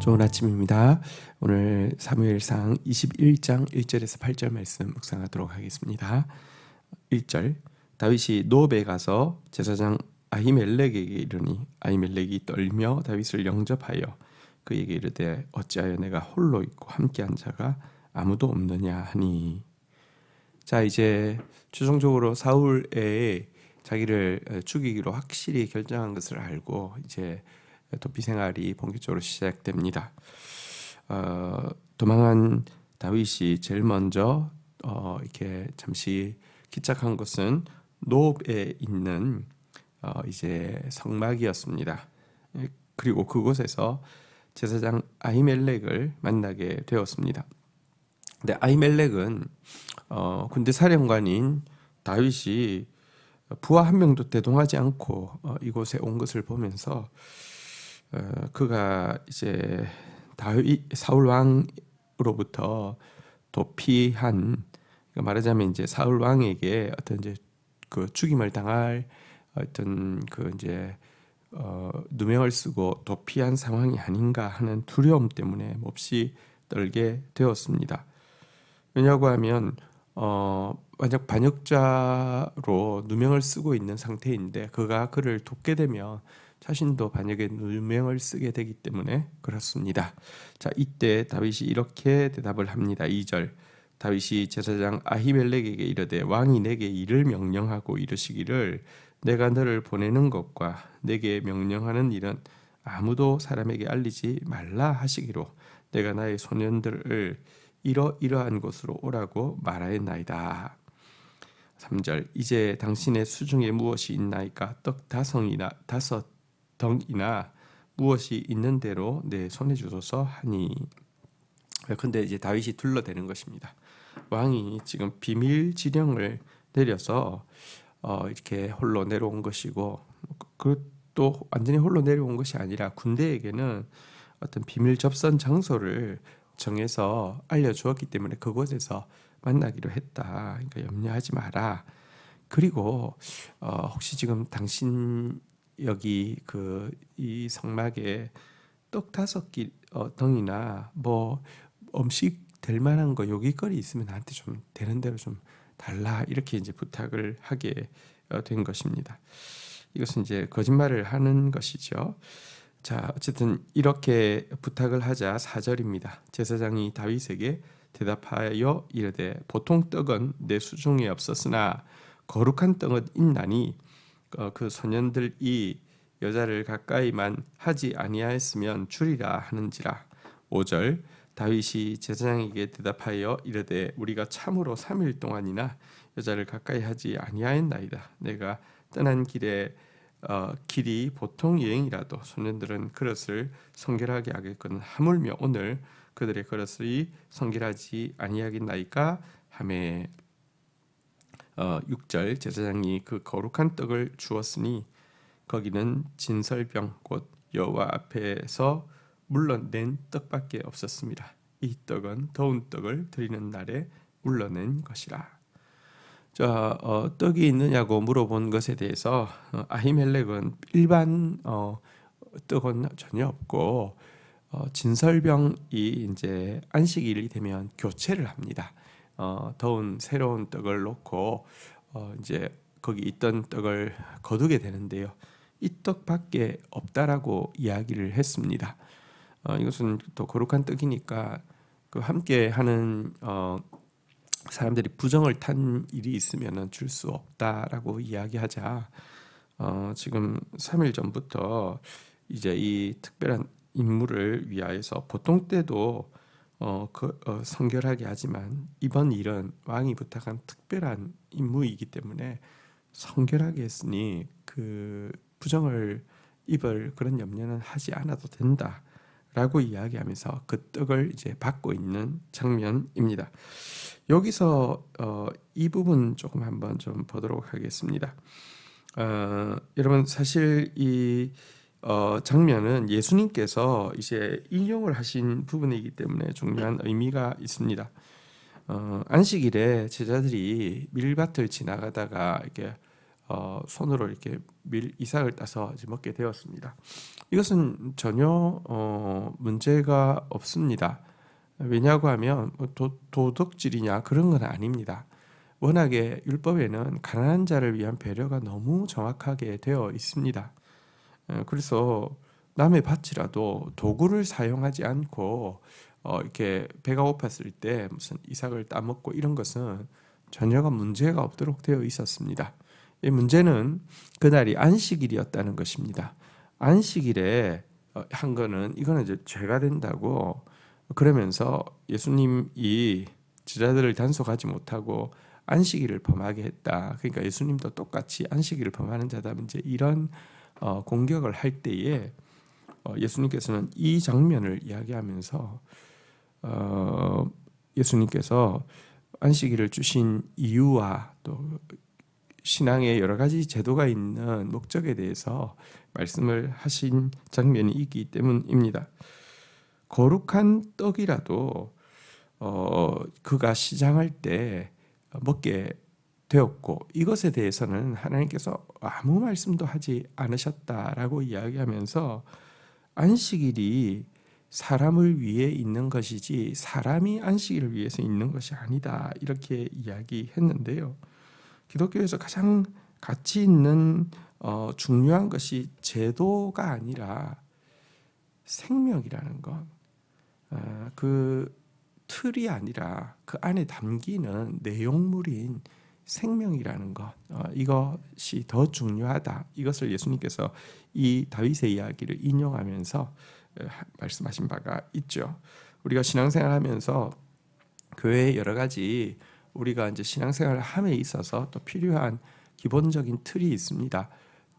좋은 아침입니다. 오늘 사무엘상 21장 1절에서 8절 말씀 묵상하도록 하겠습니다. 1절 다윗이 노업에 가서 제사장 아히멜렉에게 이르니 아히멜렉이 떨며 다윗을 영접하여 그에게 이르되 어찌하여 내가 홀로 있고 함께한 자가 아무도 없느냐 하니. 자, 이제 최종적으로 사울의 자기를 죽이기로 확실히 결정한 것을 알고 이제 도피 생활이 본격적으로 시작됩니다. 도망한 다윗이 제일 먼저 이렇게 잠시 기착한 곳은 노업에 있는 이제 성막이었습니다. 그리고 그곳에서 제사장 아히멜렉을 만나게 되었습니다. 근데 아히멜렉은 군대 사령관인 다윗이 부하 한 명도 대동하지 않고 이곳에 온 것을 보면서 그가 이제 사울 왕으로부터 도피한, 말하자면 이제 사울 왕에게 어떤 이제 그 죽임을 당할 어떤 그 이제 누명을 쓰고 도피한 상황이 아닌가 하는 두려움 때문에 몹시 떨게 되었습니다. 왜냐고 하면 만약 반역자로 누명을 쓰고 있는 상태인데 그가 그를 돕게 되면 자신도 반역의 누명을 쓰게 되기 때문에 그렇습니다. 자, 이때 다윗이 이렇게 대답을 합니다. 2절 다윗이 제사장 아히멜렉에게 이르되 왕이 내게 이를 명령하고 이르시기를 내가 너를 보내는 것과 내게 명령하는 일은 아무도 사람에게 알리지 말라 하시기로 내가 나의 소년들을 이러이러한 곳으로 오라고 말하였나이다. 3절 이제 당신의 수중에 무엇이 있나이까? 떡 다섯 덩이나 무엇이 있는 대로 내 손에 주소서 하니. 근데 이제 다윗이 둘러대는 것입니다. 왕이 지금 비밀 지령을 내려서 이렇게 홀로 내려온 것이고, 그것도 완전히 홀로 내려온 것이 아니라 군대에게는 어떤 비밀 접선 장소를 정해서 알려주었기 때문에 그곳에서 만나기로 했다. 그러니까 염려하지 마라. 그리고 혹시 지금 당신 여기 이 성막에 떡 5덩이나 뭐 음식 될 만한 거 요깃거리 있으면 나한테 좀 되는 대로 좀 달라, 이렇게 이제 부탁을 하게 된 것입니다. 이것은 이제 거짓말을 하는 것이죠. 자, 어쨌든 이렇게 부탁을 하자 4절입니다. 제사장이 다윗에게 대답하여 이르되 보통 떡은 내 수중에 없었으나 거룩한 떡은 있나니 그 소년들이 여자를 가까이만 하지 아니하였으면 주리라 하는지라. 5절 다윗이 제사장에게 대답하여 이르되 우리가 참으로 3일 동안이나 여자를 가까이 하지 아니하였나이다. 내가 떠난 길이 보통 여행이라도 소년들은 그릇을 성결하게 하겠거든 하물며 오늘 그들의 그릇이 성결하지 아니하겠나이까 하매. 6절 제사장이 그 거룩한 떡을 주었으니 거기는 진설병 곧 여호와 앞에서 물러낸 떡밖에 없었습니다. 이 떡은 더운 떡을 드리는 날에 물러낸 것이라. 자, 떡이 있느냐고 물어본 것에 대해서 아히멜렉은 일반 떡은 전혀 없고 진설병이 이제 안식일이 되면 교체를 합니다. 더운 새로운 떡을 놓고 이제 거기 있던 떡을 거두게 되는데요. 이 떡밖에 없다라고 이야기를 했습니다. 이것은 또 거룩한 떡이니까 그 함께 하는 사람들이 부정을 탄 일이 있으면 줄 수 없다라고 이야기하자 지금 3일 전부터 이제 이 특별한 임무를 위하여서 보통 때도 성결하게 하지만 이번 일은 왕이 부탁한 특별한 임무이기 때문에 성결하게 했으니 그 부정을 입을 그런 염려는 하지 않아도 된다라고 이야기하면서 그 떡을 이제 받고 있는 장면입니다. 여기서 이 부분 조금 한번 좀 보도록 하겠습니다. 여러분 사실 이 장면은 예수님께서 이제 인용을 하신 부분이기 때문에 중요한 의미가 있습니다. 안식일에 제자들이 밀밭을 지나가다가 이렇게 손으로 이렇게 이삭을 따서 이제 먹게 되었습니다. 이것은 전혀 문제가 없습니다. 왜냐고 하면 도덕질이냐 그런 건 아닙니다. 워낙에 율법에는 가난한 자를 위한 배려가 너무 정확하게 되어 있습니다. 그래서 남의 밭이라도 도구를 사용하지 않고 이렇게 배가 고팠을 때 무슨 이삭을 따먹고 이런 것은 전혀가 문제가 없도록 되어 있었습니다. 이 문제는 그날이 안식일이었다는 것입니다. 안식일에 한 거는 이거는 이제 죄가 된다고 그러면서 예수님이 제자들을 단속하지 못하고 안식일을 범하게 했다. 그러니까 예수님도 똑같이 안식일을 범하는 자다. 이제 이런 공격을 할 때에 예수님께서는 이 장면을 이야기하면서 예수님께서 안식일을 주신 이유와 또 신앙의 여러 가지 제도가 있는 목적에 대해서 말씀을 하신 장면이 있기 때문입니다. 거룩한 떡이라도 그가 시장할 때 먹게 되었고 이것에 대해서는 하나님께서 아무 말씀도 하지 않으셨다라고 이야기하면서 안식일이 사람을 위해 있는 것이지 사람이 안식일을 위해서 있는 것이 아니다 이렇게 이야기했는데요. 기독교에서 가장 가치 있는 중요한 것이 제도가 아니라 생명이라는 것, 그 틀이 아니라 그 안에 담기는 내용물인 생명이라는 것, 이것이 더 중요하다. 이것을 예수님께서 이 다윗의 이야기를 인용하면서 말씀하신 바가 있죠. 우리가 신앙생활하면서 교회에 여러 가지 우리가 이제 신앙생활을 함에 있어서 또 필요한 기본적인 틀이 있습니다.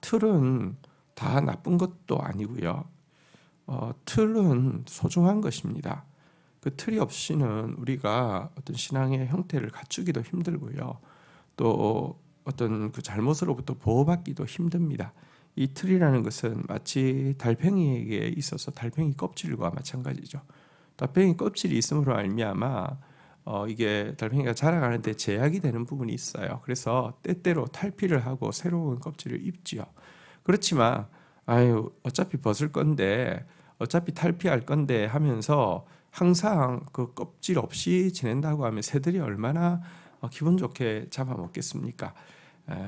틀은 다 나쁜 것도 아니고요. 틀은 소중한 것입니다. 그 틀이 없이는 우리가 어떤 신앙의 형태를 갖추기도 힘들고요. 또 어떤 그 잘못으로부터 보호받기도 힘듭니다. 이 틀이라는 것은 마치 달팽이에게 있어서 달팽이 껍질과 마찬가지죠. 달팽이 껍질이 있음으로 알미암아 이게 달팽이가 자라가는데 제약이 되는 부분이 있어요. 그래서 때때로 탈피를 하고 새로운 껍질을 입지요. 그렇지만 어차피 벗을 건데 어차피 탈피할 건데 하면서 항상 그 껍질 없이 지낸다고 하면 새들이 얼마나 기분 좋게 잡아먹겠습니까?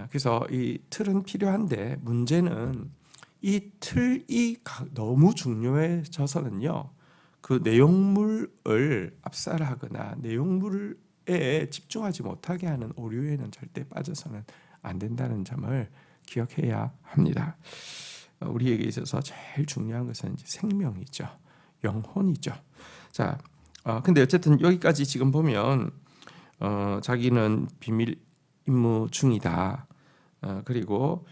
그래서 이 틀은 필요한데 문제는 이 틀이 너무 중요해져서는요. 그 내용물을 압살하거나 내용물에 집중하지 못하게 하는 오류에는 절대 빠져서는 안 된다는 점을 기억해야 합니다. 우리에게 있어서 제일 중요한 것은 이제 생명이죠. 영혼이죠. 자, 근데 어쨌든 여기까지 지금 보면 자기는 비밀 임무 중이다. 그리고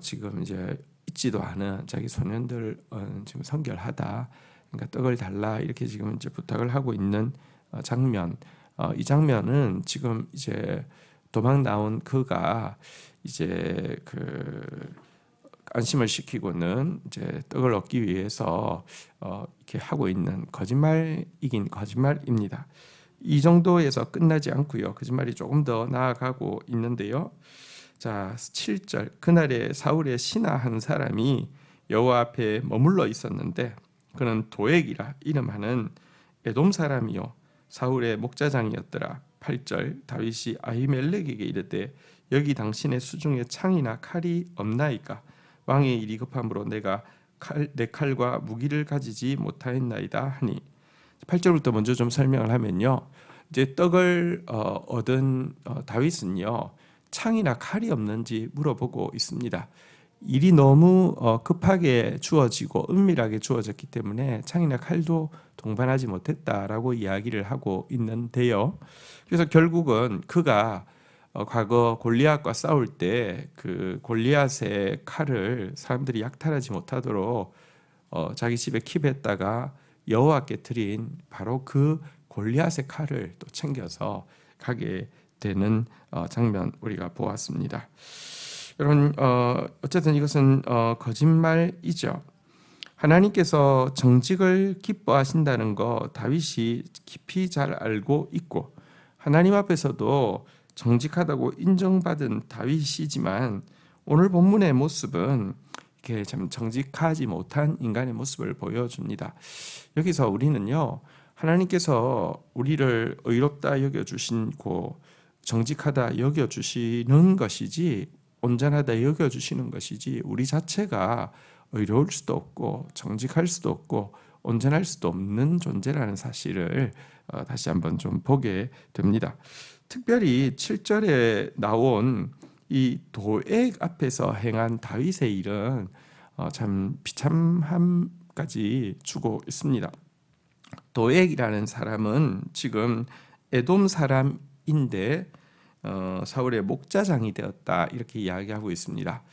지금 이제 있지도 않은 자기 소년들 지금 선결하다. 그러니까 떡을 달라 이렇게 지금 이제 부탁을 하고 있는 장면. 이 장면은 지금 이제 도망 나온 그가 이제 그 안심을 시키고는 이제 떡을 얻기 위해서 이렇게 하고 있는 거짓말이긴 거짓말입니다. 이 정도에서 끝나지 않고요. 거짓말이 조금 더 나아가고 있는데요. 자, 7절. 그날에 사울의 신하 한 사람이 여호와 앞에 머물러 있었는데 그는 도액이라 이름하는 에돔 사람이요 사울의 목자장이었더라. 8절. 다윗이 아히멜렉에게 이르되 여기 당신의 수중에 창이나 칼이 없나이까? 왕의 일이 급함으로 내가 내 칼과 무기를 가지지 못하였나이다 하니 8절부터 먼저 좀 설명을 하면요. 이제 떡을 얻은 다윗은요. 창이나 칼이 없는지 물어보고 있습니다. 일이 너무 급하게 주어지고 은밀하게 주어졌기 때문에 창이나 칼도 동반하지 못했다라고 이야기를 하고 있는데요. 그래서 결국은 그가 과거 골리앗과 싸울 때 그 골리앗의 칼을 사람들이 약탈하지 못하도록 자기 집에 킵했다가 여호와께 드린 바로 그 골리앗의 칼을 또 챙겨서 가게 되는 장면 우리가 보았습니다. 여러분 어쨌든 이것은 거짓말이죠. 하나님께서 정직을 기뻐하신다는 거 다윗이 깊이 잘 알고 있고 하나님 앞에서도 정직하다고 인정받은 다윗이지만 오늘 본문의 모습은 이렇게 참 정직하지 못한 인간의 모습을 보여줍니다. 여기서 우리는요, 하나님께서 우리를 의롭다 여겨주시고 정직하다 여겨주시는 것이지, 온전하다 여겨주시는 것이지, 우리 자체가 의로울 수도 없고 정직할 수도 없고 온전할 수도 없는 존재라는 사실을 다시 한번 좀 보게 됩니다. 특별히 7절에 나온 이 도액 앞에서 행한 다윗의 일은 참 비참함까지 주고 있습니다. 도액이라는 사람은 지금 에돔 사람인데 사울의 목자장이 되었다, 이렇게 이야기하고 있습니다.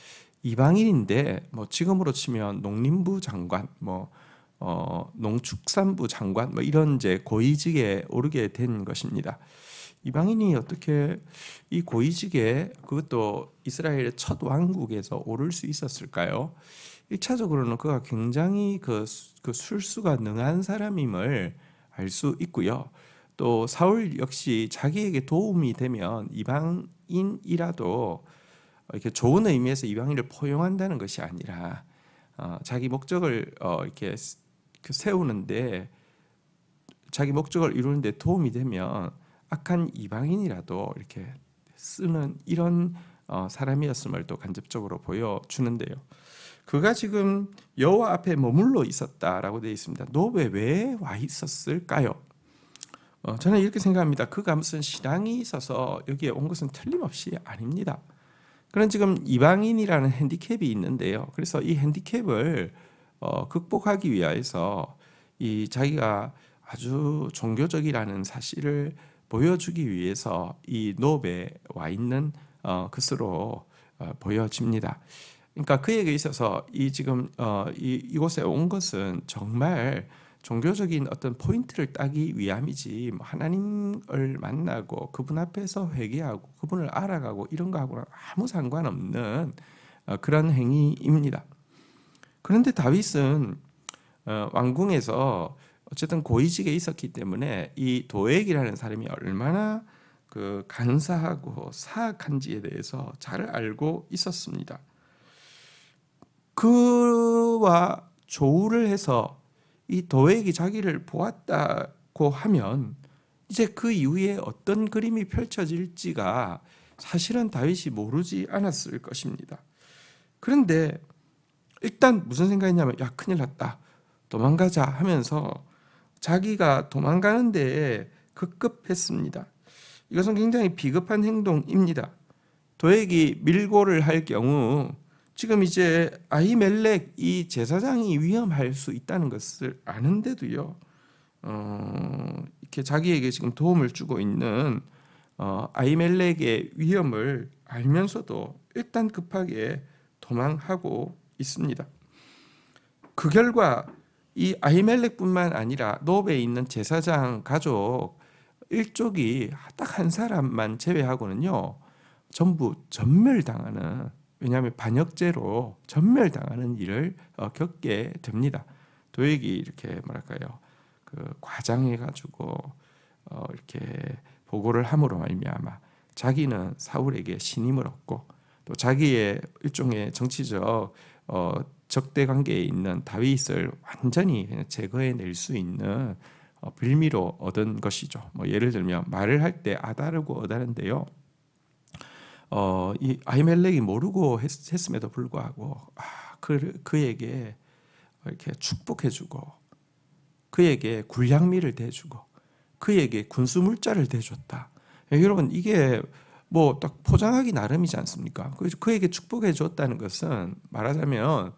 이방인인데 지금으로 치면 농림부 장관, 농축산부 장관, 이런 이제 고위직에 오르게 된 것입니다. 이방인이 어떻게 이 고위직에, 그것도 이스라엘의 첫 왕국에서 오를 수 있었을까요? 1차적으로는 그가 굉장히 그 술수가 능한 사람임을 알 수 있고요. 또 사울 역시 자기에게 도움이 되면 이방인이라도 이렇게 좋은 의미에서 이방인을 포용한다는 것이 아니라 자기 목적을 이렇게 세우는데, 자기 목적을 이루는데 도움이 되면 악한 이방인이라도 이렇게 쓰는 이런 사람이었음을 또 간접적으로 보여주는데요. 그가 지금 여호와 앞에 머물러 있었다라고 되어 있습니다. 노베 왜 와 있었을까요? 저는 이렇게 생각합니다. 그가 무슨 신앙이 있어서 여기에 온 것은 틀림없이 아닙니다. 그런 지금 이방인이라는 핸디캡이 있는데요. 그래서 이 핸디캡을 극복하기 위해서 이 자기가 아주 종교적이라는 사실을 보여주기 위해서 이 노베에 와 있는 것으로 보여집니다. 그러니까 그에게 있어서 지금 이곳에 온 것은 정말 종교적인 어떤 포인트를 따기 위함이지, 하나님을 만나고 그분 앞에서 회개하고 그분을 알아가고 이런 거하고는 아무 상관없는 그런 행위입니다. 그런데 다윗은 왕궁에서 어쨌든 고위직에 있었기 때문에 이 도액이라는 사람이 얼마나 간사하고 사악한지에 대해서 잘 알고 있었습니다. 그와 조우를 해서 이 도액이 자기를 보았다고 하면 이제 그 이후에 어떤 그림이 펼쳐질지가 사실은 다윗이 모르지 않았을 것입니다. 그런데 일단 무슨 생각이냐면, 야, 큰일 났다, 도망가자 하면서 자기가 도망가는 데에 급급했습니다. 이것은 굉장히 비겁한 행동입니다. 도액이 밀고를 할 경우 지금 이제 아히멜렉 이 제사장이 위험할 수 있다는 것을 아는데도요, 이렇게 자기에게 지금 도움을 주고 있는 아히멜렉의 위험을 알면서도 일단 급하게 도망하고 있습니다. 그 결과 이 아히멜렉뿐만 아니라 노베에 있는 제사장 가족 일족이 딱 한 사람만 제외하고는요, 전부 전멸당하는, 왜냐하면 반역죄로 전멸당하는 일을 겪게 됩니다. 도액이 이렇게 과장해가지고 이렇게 보고를 함으로 말미암아 자기는 사울에게 신임을 얻고 또 자기의 일종의 정치적 적대 관계에 있는 다윗을 완전히 그냥 제거해낼 수 있는 빌미로 얻은 것이죠. 예를 들면 말을 할 때 아다르고 어다른데요. 이 아히멜렉이 모르고 했음에도 불구하고 그에게 이렇게 축복해주고 그에게 굴향미를 대주고 그에게 군수물자를 대줬다. 여러분, 이게 딱 포장하기 나름이지 않습니까? 그에게 축복해 줬다는 것은, 말하자면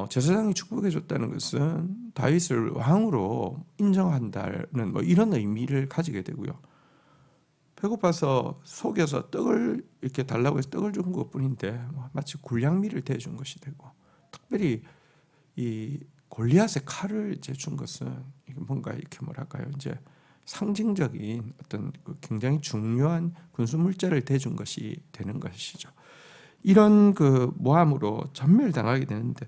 제사장이 축복해 줬다는 것은 다윗을 왕으로 인정한다는 이런 의미를 가지게 되고요. 배고파서 속여서 떡을 이렇게 달라고 해서 떡을 준 것뿐인데 마치 굴향미를 대준 것이 되고, 특별히 이 골리앗의 칼을 이제 준 것은 뭔가 이렇게 이제 상징적인 어떤 굉장히 중요한 군수 물자를 대준 것이 되는 것이죠. 이런 모함으로 전멸당하게 되는데,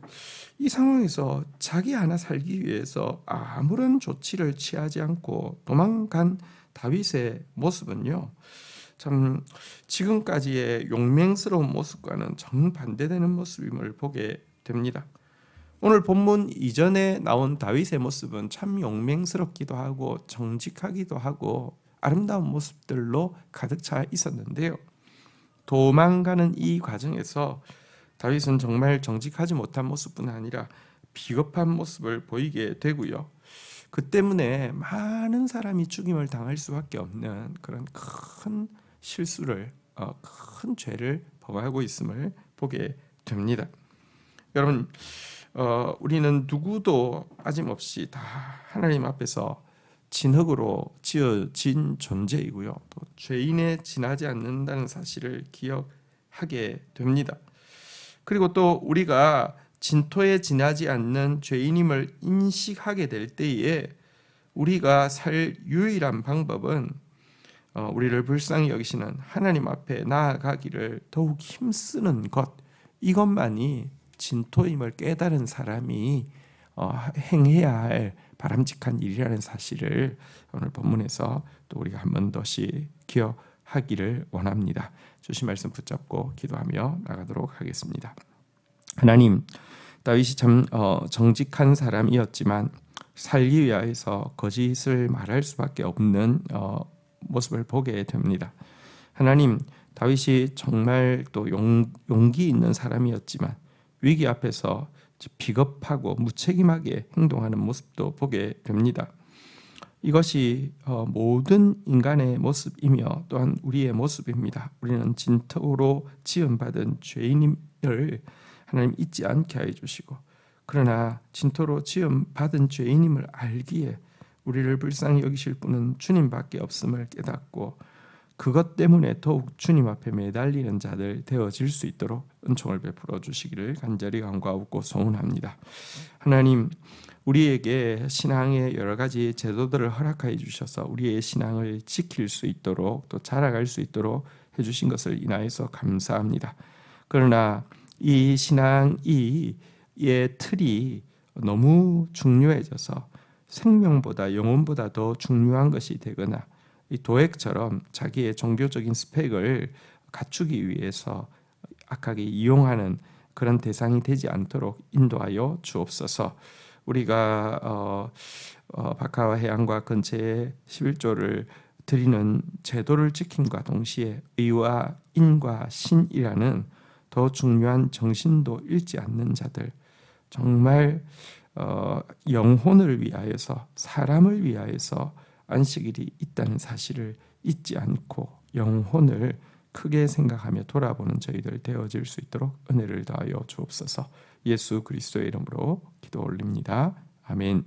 이 상황에서 자기 하나 살기 위해서 아무런 조치를 취하지 않고 도망간 다윗의 모습은요, 참 지금까지의 용맹스러운 모습과는 정반대되는 모습임을 보게 됩니다. 오늘 본문 이전에 나온 다윗의 모습은 참 용맹스럽기도 하고 정직하기도 하고 아름다운 모습들로 가득 차 있었는데요. 도망가는 이 과정에서 다윗은 정말 정직하지 못한 모습뿐 아니라 비겁한 모습을 보이게 되고요. 그 때문에 많은 사람이 죽임을 당할 수밖에 없는 그런 큰 실수를, 큰 죄를 범하고 있음을 보게 됩니다. 여러분, 우리는 누구도 아짐없이 다 하나님 앞에서 진흙으로 지어진 존재이고요. 또 죄인에 지나지 않는다는 사실을 기억하게 됩니다. 그리고 또 우리가 진토에 지나지 않는 죄인임을 인식하게 될 때에 우리가 살 유일한 방법은 우리를 불쌍히 여기시는 하나님 앞에 나아가기를 더욱 힘쓰는 것, 이것만이 진토임을 깨달은 사람이 행해야 할 바람직한 일이라는 사실을 오늘 본문에서 또 우리가 한 번 더씩 기억하기를 원합니다. 주신 말씀 붙잡고 기도하며 나가도록 하겠습니다. 하나님, 다윗이 참 정직한 사람이었지만 살기 위하여서 거짓을 말할 수밖에 없는 모습을 보게 됩니다. 하나님, 다윗이 정말 또 용기 있는 사람이었지만 위기 앞에서 비겁하고 무책임하게 행동하는 모습도 보게 됩니다. 이것이 모든 인간의 모습이며 또한 우리의 모습입니다. 우리는 진토로 지음받은 죄인임을 하나님 잊지 않게 하여 주시고, 그러나 진토로 지음받은 죄인임을 알기에 우리를 불쌍히 여기실 분은 주님밖에 없음을 깨닫고 그것 때문에 더욱 주님 앞에 매달리는 자들 되어질 수 있도록 은총을 베풀어 주시기를 간절히 간구하고 소원합니다. 하나님, 우리에게 신앙의 여러 가지 제도들을 허락하여 주셔서 우리의 신앙을 지킬 수 있도록 또 자라갈 수 있도록 해주신 것을 인하여서 감사합니다. 그러나 이 신앙의 틀이 너무 중요해져서 생명보다 영혼보다 더 중요한 것이 되거나 이 도액처럼 자기의 종교적인 스펙을 갖추기 위해서 악하게 이용하는 그런 대상이 되지 않도록 인도하여 주옵소서. 우리가 박하와 해안과 근처에 11조를 드리는 제도를 지킴과 동시에 의와 인과 신이라는 더 중요한 정신도 잃지 않는 자들, 정말 영혼을 위하여서, 사람을 위하여서 안식일이 있다는 사실을 잊지 않고 영혼을 크게 생각하며 돌아보는 저희들 되어질 수 있도록 은혜를 더하여 주옵소서. 예수 그리스도의 이름으로 기도 올립니다. 아멘.